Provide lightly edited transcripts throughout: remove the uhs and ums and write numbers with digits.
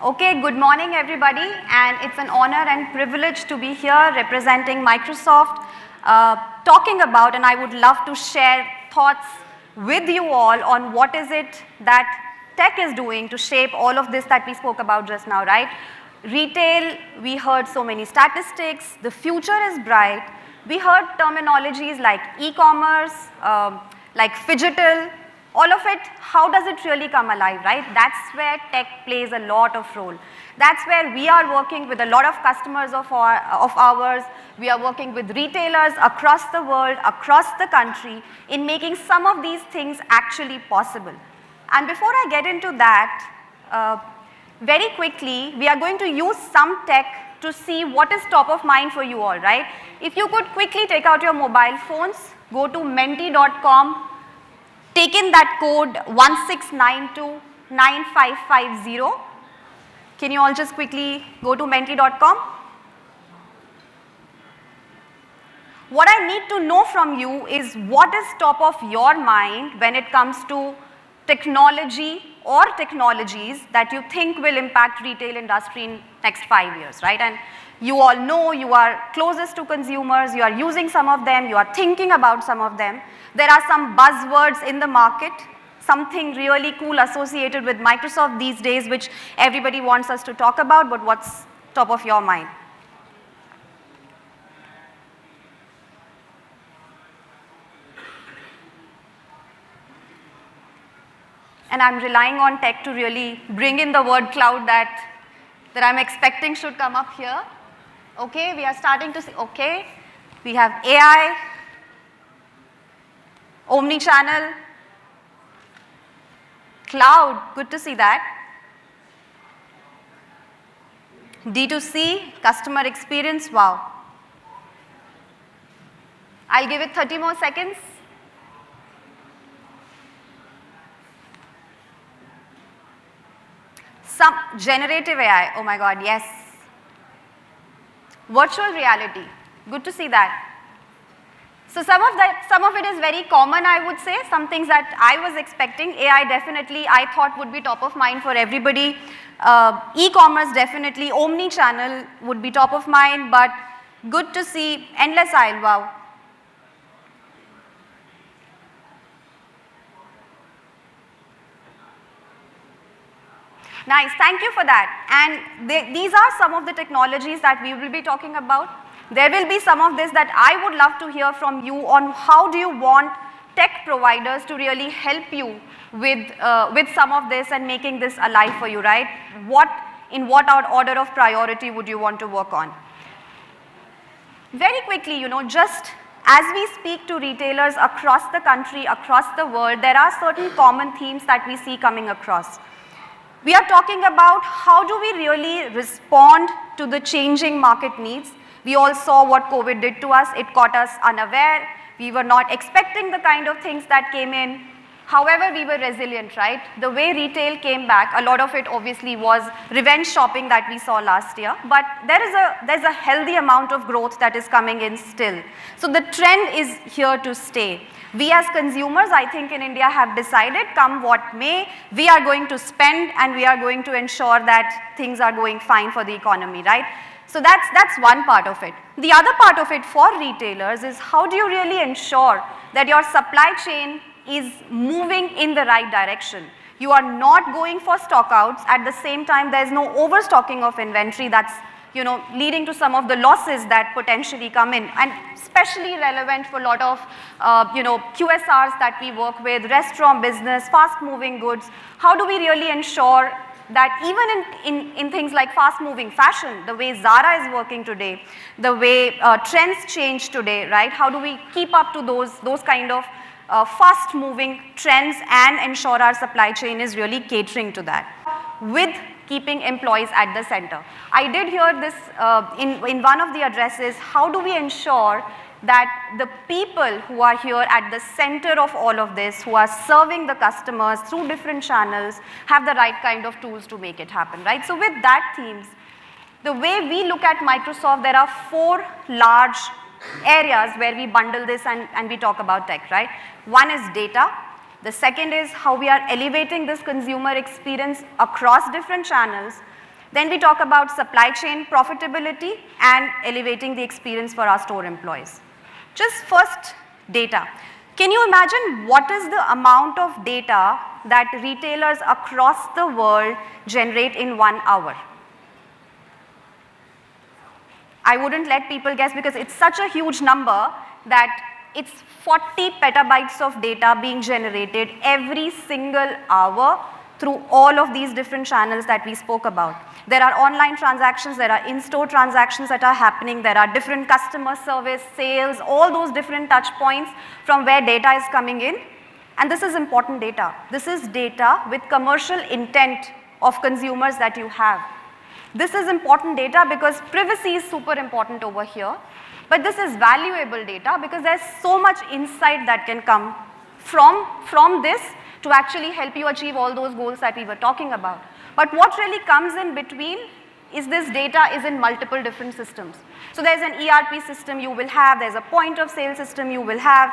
Okay, good morning everybody, and it's an honor and privilege to be here representing Microsoft, talking about, and I would love to share thoughts with you all on what is it that tech is doing to shape all of this that we spoke about just now, right? Retail, we heard so many statistics, the future is bright. We heard terminologies like e-commerce, like phygital, all of it, how does it really come alive, right? That's where tech plays a lot of role. That's where we are working with a lot of customers of ours. We are working with retailers across the world, across the country, in making some of these things actually possible. And before I get into that, very quickly, we are going to use some tech to see what is top of mind for you all, right? If you could quickly take out your mobile phones, go to menti.com, take in that code 16929550. Can you all just quickly go to menti.com? What I need to know from you is what is top of your mind when it comes to technology or technologies that you think will impact retail industry in next 5 years, right? And you all know you are closest to consumers, you are using some of them, you are thinking about some of them. There are some buzzwords in the market, something really cool associated with Microsoft these days which everybody wants us to talk about, but what's top of your mind? And I'm relying on tech to really bring in the word cloud that I'm expecting should come up here. Okay, we are starting to see, okay, we have AI, Omnichannel, cloud, good to see that. D2C, customer experience, wow. I'll give it 30 more seconds. Some generative AI, oh my God, yes. Virtual reality, good to see that. So some of it is very common, I would say, some things that I was expecting. AI definitely, I thought would be top of mind for everybody. E-commerce definitely, omni-channel would be top of mind, but good to see endless aisle, wow. Nice, thank you for that. And these are some of the technologies that we will be talking about. There will be some of this that I would love to hear from you on how do you want tech providers to really help you with some of this and making this alive for you, right? In what order of priority would you want to work on? Very quickly, just as we speak to retailers across the country, across the world, there are certain common themes that we see coming across. We are talking about how do we really respond to the changing market needs. We all saw what COVID did to us. It caught us unaware. We were not expecting the kind of things that came in. However, we were resilient, right? The way retail came back, a lot of it obviously was revenge shopping that we saw last year, but there's a healthy amount of growth that is coming in still. So the trend is here to stay. We as consumers, I think in India, have decided, come what may, we are going to spend and we are going to ensure that things are going fine for the economy, right? So that's one part of it. The other part of it for retailers is how do you really ensure that your supply chain is moving in the right direction. You are not going for stockouts. At the same time, there's no overstocking of inventory that's leading to some of the losses that potentially come in, and especially relevant for a lot of QSRs that we work with, restaurant business, fast-moving goods. How do we really ensure that even in things like fast-moving fashion, the way Zara is working today, the way trends change today, right? How do we keep up to those kind of fast-moving trends and ensure our supply chain is really catering to that with keeping employees at the center. I did hear this in one of the addresses, how do we ensure that the people who are here at the center of all of this, who are serving the customers through different channels, have the right kind of tools to make it happen, right? So with that themes, the way we look at Microsoft, there are 4 large areas where we bundle this and we talk about tech, right? One is data. The second is how we are elevating this consumer experience across different channels. Then we talk about supply chain profitability and elevating the experience for our store employees. Just first, data. Can you imagine what is the amount of data that retailers across the world generate in 1 hour? I wouldn't let people guess because it's such a huge number that it's 40 petabytes of data being generated every single hour through all of these different channels that we spoke about. There are online transactions, there are in-store transactions that are happening, there are different customer service, sales, all those different touch points from where data is coming in. And this is important data. This is data with commercial intent of consumers that you have. This is important data because privacy is super important over here. But this is valuable data because there's so much insight that can come from this to actually help you achieve all those goals that we were talking about. But what really comes in between is this data is in multiple different systems. So there's an ERP system you will have, there's a point of sale system you will have,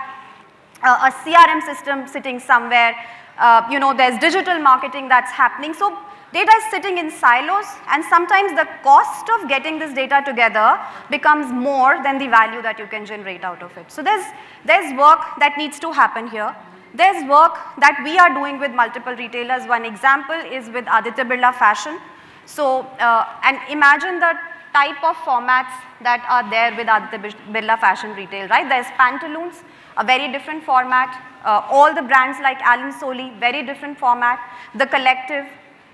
a CRM system sitting somewhere, there's digital marketing that's happening. So data is sitting in silos, and sometimes the cost of getting this data together becomes more than the value that you can generate out of it. So there's work that needs to happen here. There's work that we are doing with multiple retailers. One example is with Aditya Birla Fashion. So, and imagine the type of formats that are there with Aditya Birla Fashion Retail, right? There's pantaloons, a very different format. All the brands like Alan Solly, very different format. The Collective,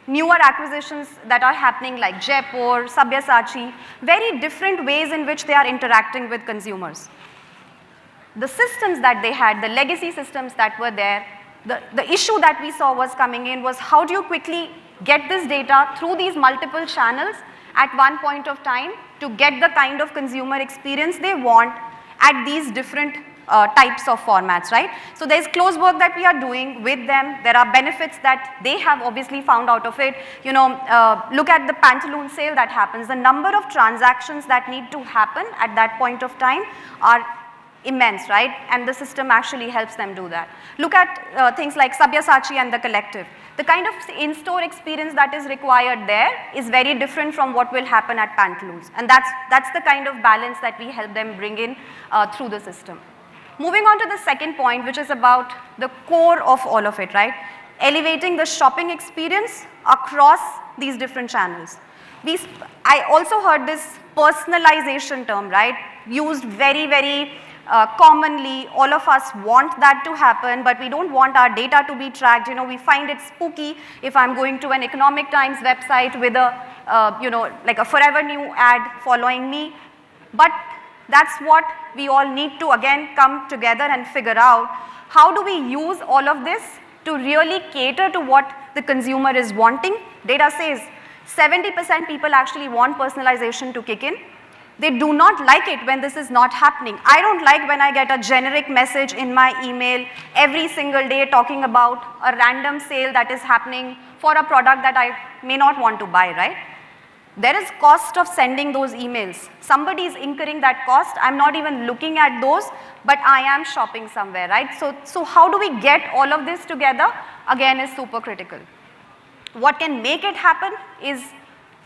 newer acquisitions that are happening like Jaipur, Sabyasachi, very different ways in which they are interacting with consumers. The systems that they had, the legacy systems that were there, the issue that we saw was coming in was how do you quickly get this data through these multiple channels at one point of time to get the kind of consumer experience they want at these different types of formats, right? So there's close work that we are doing with them. There are benefits that they have obviously found out of it. Look at the pantaloon sale that happens. The number of transactions that need to happen at that point of time are immense, right? And the system actually helps them do that. Look at things like Sabyasachi and the Collective. The kind of in-store experience that is required there is very different from what will happen at Pantaloons. And that's the kind of balance that we help them bring in through the system. Moving on to the second point, which is about the core of all of it, right? Elevating the shopping experience across these different channels. I also heard this personalization term, right? Used very, very commonly. All of us want that to happen, but we don't want our data to be tracked. We find it spooky if I'm going to an Economic Times website with like a Forever New ad following me. But that's what we all need to again come together and figure out. How do we use all of this to really cater to what the consumer is wanting? Data says 70% people actually want personalization to kick in. They do not like it when this is not happening. I don't like when I get a generic message in my email every single day talking about a random sale that is happening for a product that I may not want to buy, right? There is cost of sending those emails. Somebody is incurring that cost. I'm not even looking at those, but I am shopping somewhere, right? So how do we get all of this together? Again, is super critical. What can make it happen is,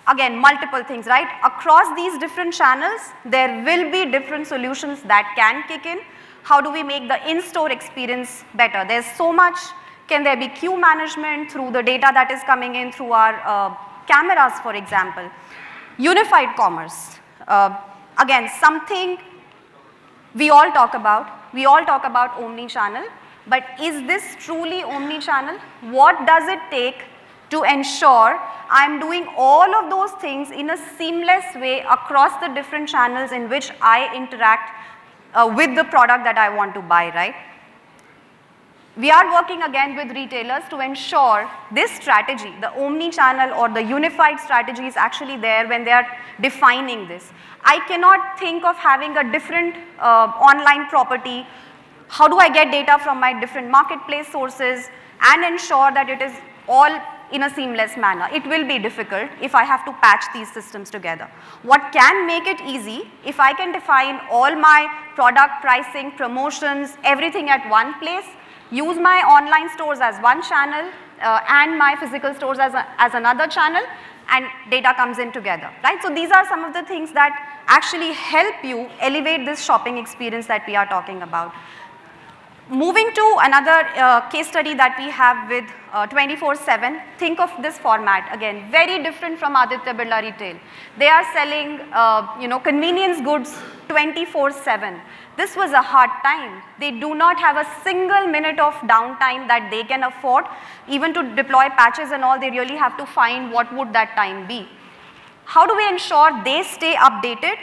again, multiple things, right? Across these different channels, there will be different solutions that can kick in. How do we make the in-store experience better? There's so much. Can there be queue management through the data that is coming in through our cameras, for example? Unified commerce. Again, something we all talk about. We all talk about omnichannel, but is this truly omnichannel? What does it take to ensure I'm doing all of those things in a seamless way across the different channels in which I interact with the product that I want to buy, right? We are working again with retailers to ensure this strategy, the omni-channel or the unified strategy, is actually there when they are defining this. I cannot think of having a different online property. How do I get data from my different marketplace sources and ensure that it is all in a seamless manner? It will be difficult if I have to patch these systems together. What can make it easy, if I can define all my product pricing, promotions, everything at one place, use my online stores as one channel and my physical stores as another channel, and data comes in together, right? So these are some of the things that actually help you elevate this shopping experience that we are talking about. Moving to another case study that we have with 24/7, think of this format, again, very different from Aditya Birla Retail. They are selling, convenience goods 24/7. This was a hard time. They do not have a single minute of downtime that they can afford. Even to deploy patches and all, they really have to find what would that time be. How do we ensure they stay updated?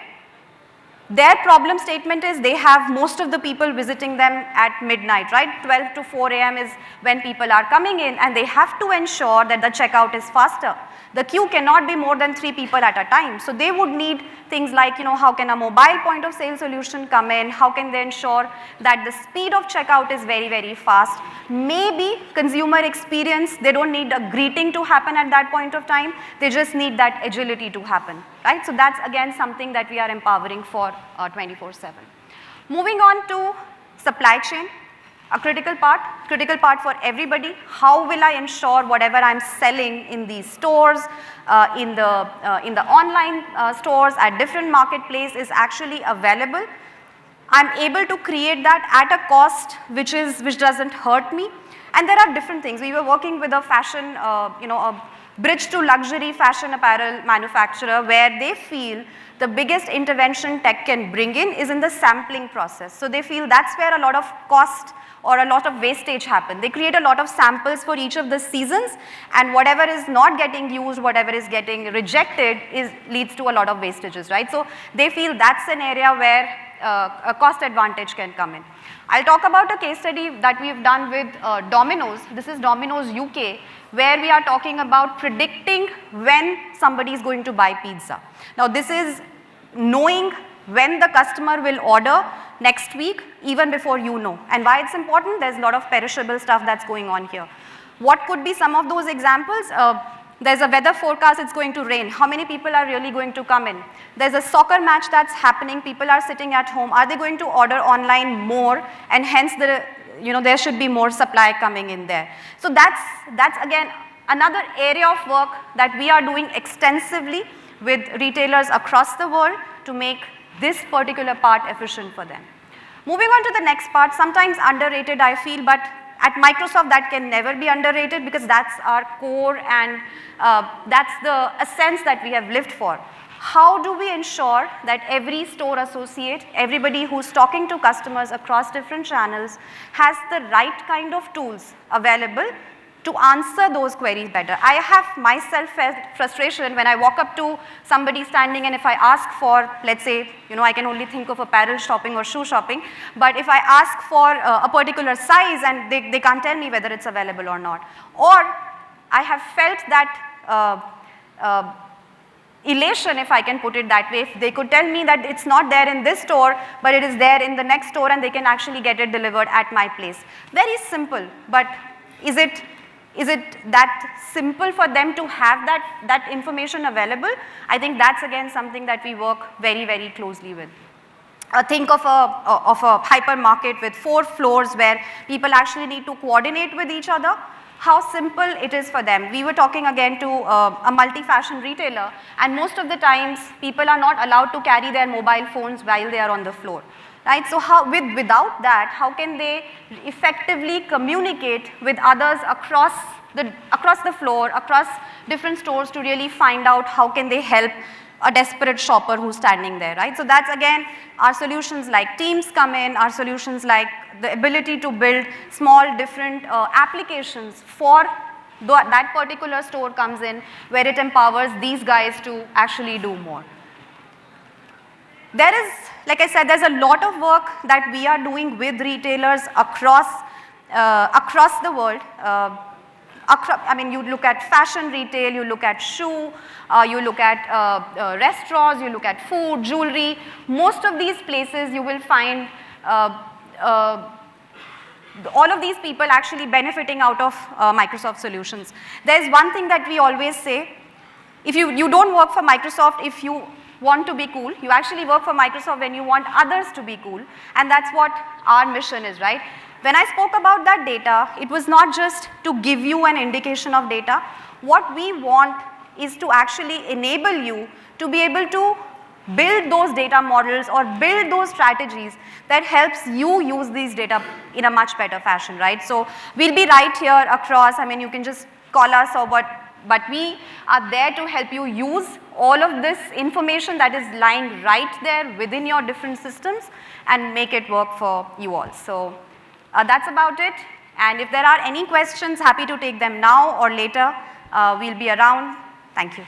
Their problem statement is they have most of the people visiting them at midnight, right? 12 to 4 a.m. is when people are coming in, and they have to ensure that the checkout is faster. The queue cannot be more than 3 people at a time. So they would need things like, how can a mobile point of sale solution come in? How can they ensure that the speed of checkout is very, very fast? Maybe consumer experience, they don't need a greeting to happen at that point of time. They just need that agility to happen, right? So that's again something that we are empowering for 24/7. Moving on to supply chain. A critical part for everybody. How will I ensure whatever I'm selling in these stores, in the online stores at different marketplace is actually available? I'm able to create that at a cost which doesn't hurt me. And there are different things. We were working with a fashion, a bridge to luxury fashion apparel manufacturer where they feel the biggest intervention tech can bring in is in the sampling process. So they feel that's where a lot of cost or a lot of wastage happen. They create a lot of samples for each of the seasons, and whatever is not getting used, whatever is getting rejected leads to a lot of wastages, right? So they feel that's an area where a cost advantage can come in. I'll talk about a case study that we've done with Domino's. This is Domino's UK, where we are talking about predicting when somebody is going to buy pizza. Now this is knowing when the customer will order next week, even before you know. And why it's important? There's a lot of perishable stuff that's going on here. What could be some of those examples? There's a weather forecast, it's going to rain. How many people are really going to come in? There's a soccer match that's happening, people are sitting at home. Are they going to order online more? And hence, there should be more supply coming in there. So that's again, another area of work that we are doing extensively with retailers across the world to make this particular part efficient for them. Moving on to the next part, sometimes underrated I feel, but at Microsoft that can never be underrated because that's our core and that's the essence that we have lived for. How do we ensure that every store associate, everybody who's talking to customers across different channels has the right kind of tools available to answer those queries better? I have myself felt frustration when I walk up to somebody standing and if I ask for, let's say, I can only think of apparel shopping or shoe shopping, but if I ask for a particular size and they can't tell me whether it's available or not. Or I have felt that elation, if I can put it that way, if they could tell me that it's not there in this store, but it is there in the next store and they can actually get it delivered at my place. Very simple, but is it that simple for them to have that information available? I think that's again something that we work very, very closely with. Think of a hypermarket with 4 floors where people actually need to coordinate with each other. How simple it is for them. We were talking again to a multi-fashion retailer, and most of the times people are not allowed to carry their mobile phones while they are on the floor. Right? So without that, how can they effectively communicate with others across the floor, across different stores to really find out how can they help a desperate shopper who's standing there, right? So that's again, our solutions like Teams come in, our solutions like the ability to build small different applications for that particular store comes in, where it empowers these guys to actually do more. There is, like I said, there's a lot of work that we are doing with retailers across the world. I mean, you look at fashion retail, you look at shoe, you look at restaurants, you look at food, jewelry. Most of these places you will find all of these people actually benefiting out of Microsoft solutions. There's one thing that we always say, if you don't work for Microsoft if you want to be cool, you actually work for Microsoft when you want others to be cool, and that's what our mission is, right? When I spoke about that data, it was not just to give you an indication of data. What we want is to actually enable you to be able to build those data models or build those strategies that helps you use these data in a much better fashion, right? So we'll be right here across, I mean, you can just call us or what, but we are there to help you use all of this information that is lying right there within your different systems and make it work for you all. So that's about it. And if there are any questions, happy to take them now or later. We'll be around. Thank you.